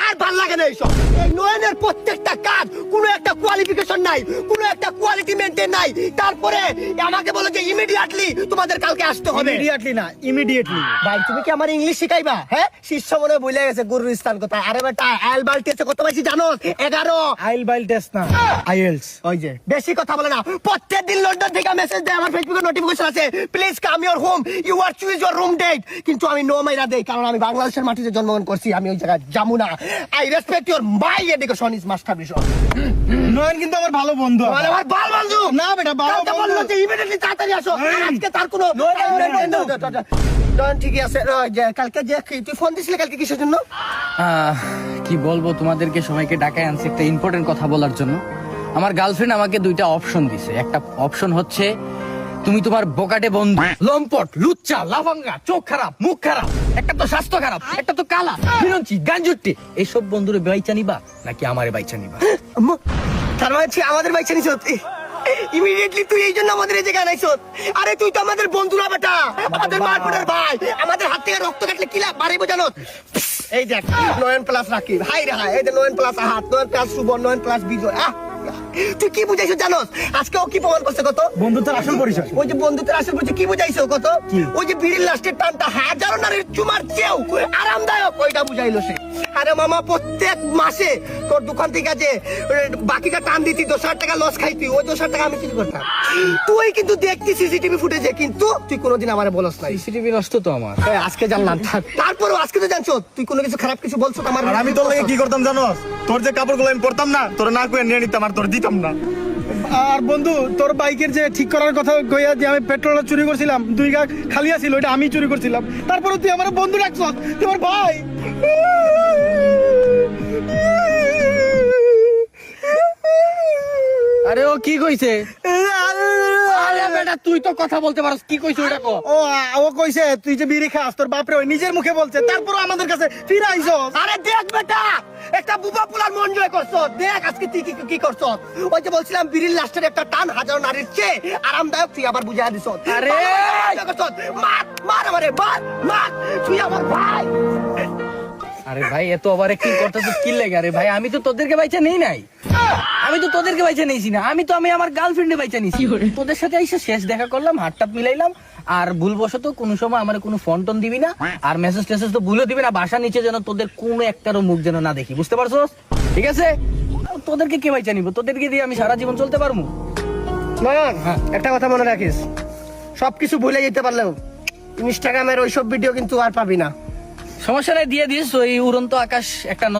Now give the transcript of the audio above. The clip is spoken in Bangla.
আর ভাল লাগে না এইসব। এই নয়নের প্রত্যেকটা কাজ কোনো একটা কোয়ালিফিকেশন নাই, কোনো একটা কোয়ালিটি মেনটেন নাই। তারপরে আমাকে বলে যে ইমিডিয়েটলি তোমাদের কালকে আসতে হবে। ইমিডিয়েটলি না, ইমিডিয়েটলি। ভাই তুমি কি আমার ইংলিশ শিখাইবা? হ্যাঁ, শিষ্য মনে ভুলে গেছে গুরুর স্থান কোথায়। আরে বেটা আইএলটিএস এ কত পাইছি জানো? 11। আইএল টেস্ট না, আইএলস। ওই যে বেশি কথা বলে না। প্রত্যেকদিন লন্ডন থেকে মেসেজ দেয়, আমার ফেসবুকে নোটিফিকেশন আছে, please come your home, you are choose your room date. কিন্তু আমি নো মাইরা দেই, কারণ আমি বাংলাদেশের মাটিতে জন্মগ্রহণ করছি, আমি ওই জায়গায় যাবো না। I respect your my education is master vision. Nayan কিন্তু আমার ভালো বন্ধু। মানে আমার ভালো বন্ধু না বেটা, ভালো কালকে বন্ধু। বললো যে ইমিডিয়েটলি তাড়াতাড়ি আসো। আজকে তার কোনো ঠিকই আছে। কালকে যে তুই ফোন দিছিলি কালকে কিসের জন্য? কি বলবো তোমাদেরকে, সবাইকে ডাকায় আনছি একটা ইম্পর্টেন্ট কথা বলার জন্য। আমার গার্লফ্রেন্ড আমাকে দুইটা অপশন দিছে। একটা অপশন হচ্ছে তুমি তোমার বোকাটে বন্ধু, লম্পট, লুচ্চা, লাফাঙ্গা, চোখ খারাপ, মুখ খারাপ, একটা তো স্বাস্থ্য খারাপ, একটা তো কালা, বিরঞ্চি, গাঞ্জুট্টি, এইসব বন্ধুরে বাইচা নিবা নাকি আমারে বাইচা নিবা? তার মানে তুই আমাদের বাইক চালিস ইমিডিয়েটলি, তুই এই জন্য আমাদের এই জায়গায় আনাইছ? আরে তুই তো আমাদের বন্ধু না বেটা, আমাদের মারপুটের ভাই। আমাদের হাত থেকে রক্ত কাটলে কি লাভ বাড়াইবো জানো? এই দেখ নয়ন প্লাস রাকিব, হাই রে হাই, এই যে নয়ন প্লাস আহাত, নয়ন প্লাস সুবন, নয়ন প্লাস বিজয়। তুই কি বুঝাইছো জানোস? আজকে ও কি প্রমাণ করছে কত? বন্ধুত্বের আসল পরিচয়। ওই যে বন্ধুত্বের আসল পরিচয় কি বুঝাইছো কত? ওই যে বিড়ির লাস্টের টানটা হাজারো নারীর চুমার চেয়েও আরামদায়ক, ওইটা বুঝাইলো সে। আরে মামা প্রত্যেক মাসে তোর দোকান থেকে যে বাকিটা টান দিতি, 2,000 টাকা লস খাইতি, ওই 2,000 টাকা আমি চুরি করতাম। তুই কিন্তু দেখতি সিসিটিভি ফুটেজে, কিন্তু তুই কোনোদিন আমারে বলস নাই। সিসিটিভি নষ্ট তো আমার। আজকে জানলাম, তারপরও আজকে তো জানছো তুই কোনো কিছু খারাপ কিছু বলছো আমার। আর আমি তোর লাগে কি করতাম জানোস? তোর যে কাপড়গুলো আমি পরতাম না, তোর না কইয়া নিয়ে নিতাম আর তোর দিতাম না। আর বন্ধু, তোর বাইকের যে ঠিক করার কথা কইয়া যে আমি পেট্রোল চুরি করছিলাম, 2 গা খালি আছিল, ওইটা আমি চুরি করছিলাম। তারপরে তুই আমার বন্ধু রাখছ, তোমার ভাই। আরে ও কি কইছে? আরে বেটা তুই তো কথা বলতে পারস, কি কইছে ওটা কো? ও কইছে তুই যে বিড়ি খাস, তোর বাপরে ওই নিজের মুখে বলছে, তারপর আমাদের কাছে ফিরে আইছ। আরে দেখ বেটা, একটা বুবা পোলার মন জয় করছো। দেখ আজকে তুই কি করছো। ওই যে বলছিলাম বিড়ির লাস্টের একটা টান হাজারো নারীর চেয়ে আরামদায়ক, তুই আবার বুঝাই দিছ। আরে মার মার আমারে, মার মার, তুই আমার ভাই। আরে ভাই এত ওভার অ্যাক্টিং করতেছিস কি লাগে? আরে ভাই আমি তো তোদেরকে বাইচা নেই নাই, আমি তো তোদেরকে বাইচা নেইছি না, আমি আমার গার্লফ্রেন্ডে বাইচা নিছি। তোদের সাথে এসে শেষ দেখা করলাম, হাতটাপ মিলাইলাম, আর ভুলবশত কোনো সময় আমার কোনো ফোন টোন দিবি না, আর মেসেজ টেসেজ তো ভুলে দিবি না। বাসা নিচে যেন তোদের কোনো একটারও মুখ যেন না দেখি, বুঝতে পারছোস? ঠিক আছে, তোদেরকে কে বাইচা নিব? তোদেরকে দিয়ে আমি সারা জীবন চলতে পারবো? নয়ন, একটা কথা মনে রাখিস, সবকিছু ভুলে যেতে পারলেও ইনস্টাগ্রামের ওইসব ভিডিও কিন্তু আর পাবি না। সমস্যা নাই, দিয়ে দিস ওই উড়ন্ত আকাশ একটা